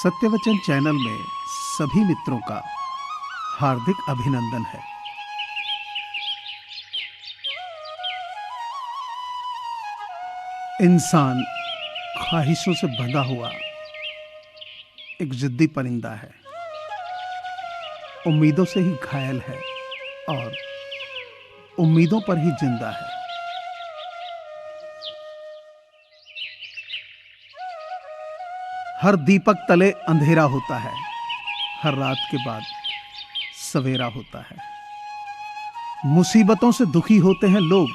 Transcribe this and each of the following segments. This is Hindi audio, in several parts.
सत्यवचन चैनल में सभी मित्रों का हार्दिक अभिनंदन है। इंसान ख्वाहिशों से बंधा हुआ एक जिद्दी परिंदा है, उम्मीदों से ही घायल है और उम्मीदों पर ही जिंदा है। हर दीपक तले अंधेरा होता है, हर रात के बाद सवेरा होता है। मुसीबतों से दुखी होते हैं लोग,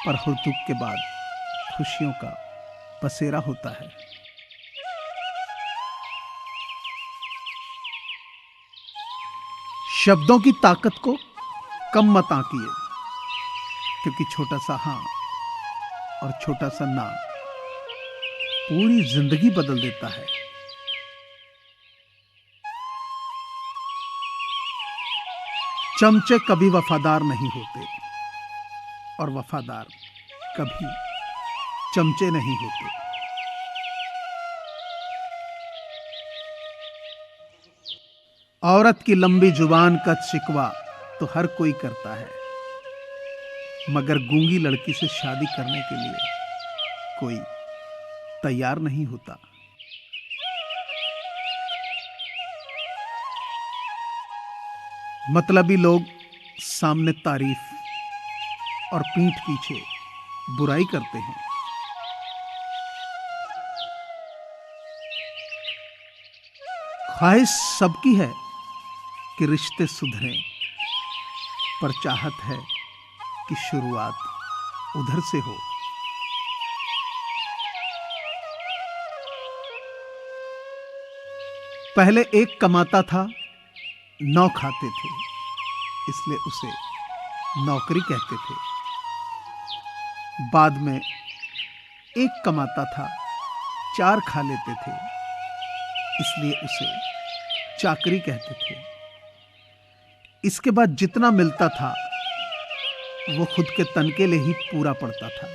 पर हर दुख के बाद खुशियों का बसेरा होता है। शब्दों की ताकत को कम मत आंकिए, क्योंकि छोटा सा हाँ और छोटा सा ना पूरी जिंदगी बदल देता है। चमचे कभी वफादार नहीं होते और वफादार कभी चमचे नहीं होते। औरत की लंबी जुबान का शिकवा तो हर कोई करता है, मगर गूंगी लड़की से शादी करने के लिए कोई तैयार नहीं होता। मतलबी लोग सामने तारीफ और पीठ पीछे बुराई करते हैं। ख्वाहिश सबकी है कि रिश्ते सुधरें, पर चाहत है कि शुरुआत उधर से हो। पहले एक कमाता था, 9 खाते थे, इसलिए उसे नौकरी कहते थे। बाद में एक कमाता था, 4 खा लेते थे, इसलिए उसे चाकरी कहते थे। इसके बाद जितना मिलता था वो खुद के तन के लिए ही पूरा पड़ता था,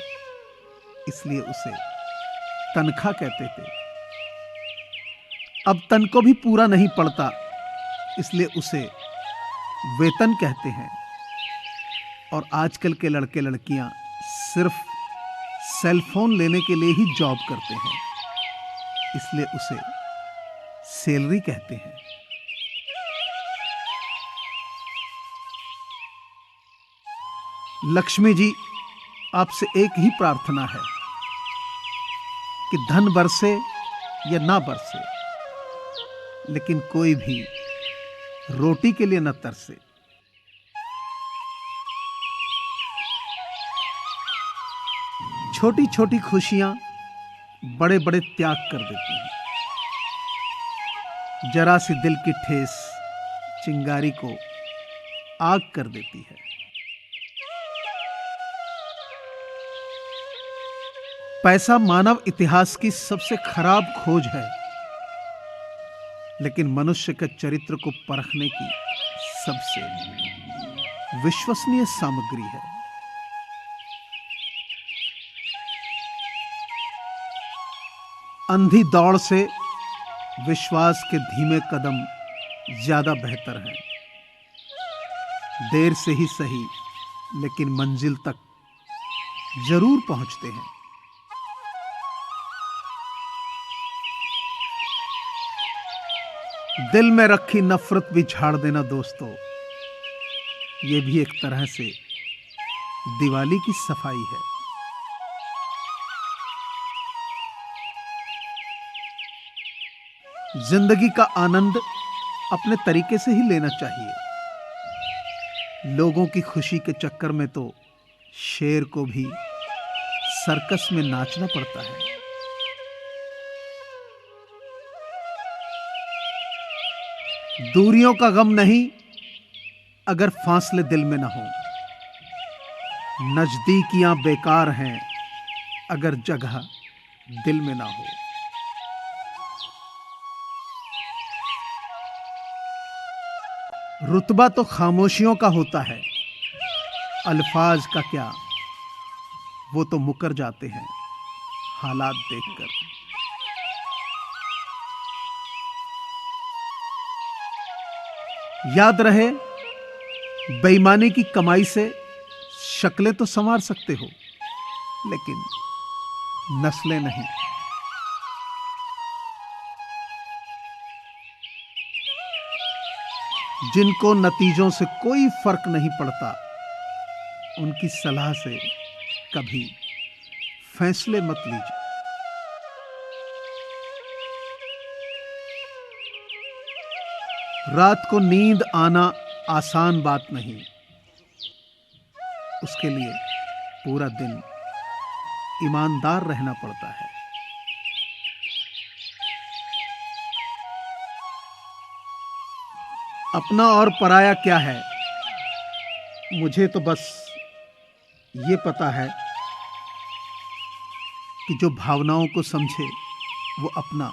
इसलिए उसे तनख्वाह कहते थे। अब तन को भी पूरा नहीं पड़ता, इसलिए उसे वेतन कहते हैं। और आजकल के लड़के लड़कियां सिर्फ सेलफोन लेने के लिए ही जॉब करते हैं, इसलिए उसे सैलरी कहते हैं। लक्ष्मी जी, आपसे एक ही प्रार्थना है कि धन बरसे या ना बरसे, लेकिन कोई भी रोटी के लिए न तरसे। छोटी छोटी खुशियां बड़े बड़े त्याग कर देती हैं। जरा सी दिल की ठेस चिंगारी को आग कर देती है। पैसा मानव इतिहास की सबसे खराब खोज है, लेकिन मनुष्य के चरित्र को परखने की सबसे विश्वसनीय सामग्री है। अंधी दौड़ से विश्वास के धीमे कदम ज्यादा बेहतर हैं। देर से ही सही, लेकिन मंजिल तक जरूर पहुंचते हैं। दिल में रखी नफरत भी झाड़ देना दोस्तों, ये भी एक तरह से दिवाली की सफाई है। जिंदगी का आनंद अपने तरीके से ही लेना चाहिए। लोगों की खुशी के चक्कर में तो शेर को भी सर्कस में नाचना पड़ता है। दूरियों का गम नहीं अगर फासले दिल में ना हो। नजदीकियां बेकार हैं अगर जगह दिल में ना हो। रुतबा तो खामोशियों का होता है, अल्फाज का क्या, वो तो मुकर जाते हैं हालात देखकर। याद रहे, बेईमानी की कमाई से शक्लें तो संवार सकते हो, लेकिन नस्लें नहीं। जिनको नतीजों से कोई फर्क नहीं पड़ता, उनकी सलाह से कभी फैसले मत लीजिए। रात को नींद आना आसान बात नहीं, उसके लिए पूरा दिन ईमानदार रहना पड़ता है। अपना और पराया क्या है, मुझे तो बस ये पता है कि जो भावनाओं को समझे वो अपना,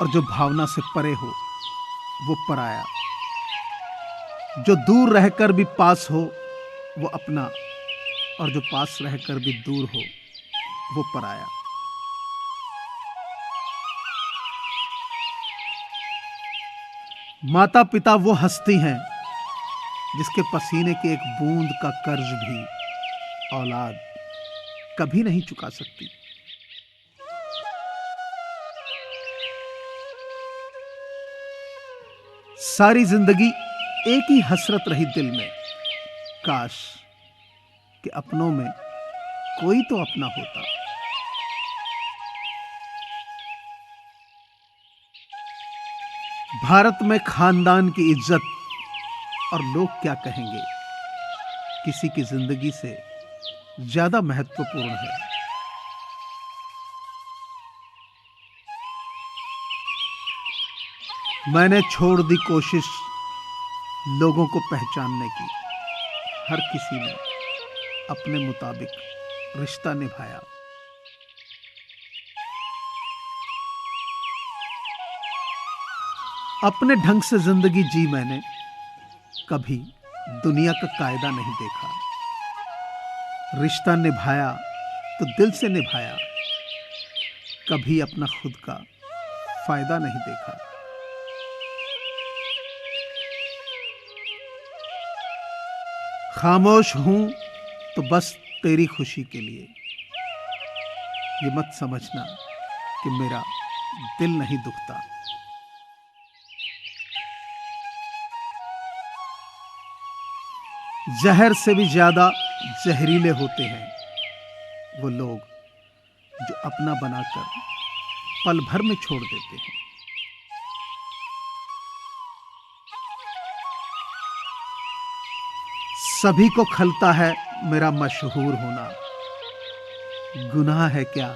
और जो भावना से परे हो वो पराया। जो दूर रहकर भी पास हो वो अपना, और जो पास रहकर भी दूर हो वो पराया। माता पिता वो हस्ती हैं जिसके पसीने की एक बूंद का कर्ज भी औलाद कभी नहीं चुका सकती। सारी जिंदगी एक ही हसरत रही दिल में, काश कि अपनों में कोई तो अपना होता। भारत में खानदान की इज्जत और लोग क्या कहेंगे किसी की जिंदगी से ज्यादा महत्वपूर्ण है। मैंने छोड़ दी कोशिश लोगों को पहचानने की, हर किसी ने अपने मुताबिक रिश्ता निभाया। अपने ढंग से जिंदगी जी मैंने, कभी दुनिया का कायदा नहीं देखा। रिश्ता निभाया तो दिल से निभाया, कभी अपना खुद का फायदा नहीं देखा। खामोश हूं तो बस तेरी खुशी के लिए, ये मत समझना कि मेरा दिल नहीं दुखता। जहर से भी ज्यादा जहरीले होते हैं वो लोग जो अपना बनाकर पल भर में छोड़ देते हैं। सभी को खलता है मेरा मशहूर होना, गुनाह है क्या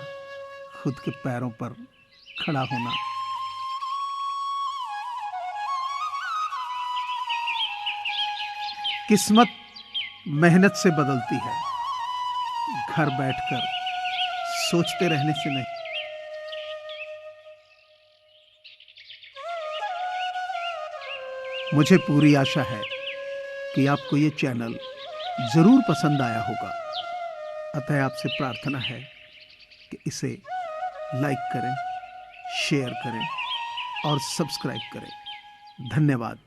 खुद के पैरों पर खड़ा होना। किस्मत मेहनत से बदलती है, घर बैठकर सोचते रहने से नहीं। मुझे पूरी आशा है कि आपको ये चैनल जरूर पसंद आया होगा, अतः आपसे प्रार्थना है कि इसे लाइक करें, शेयर करें और सब्सक्राइब करें। धन्यवाद।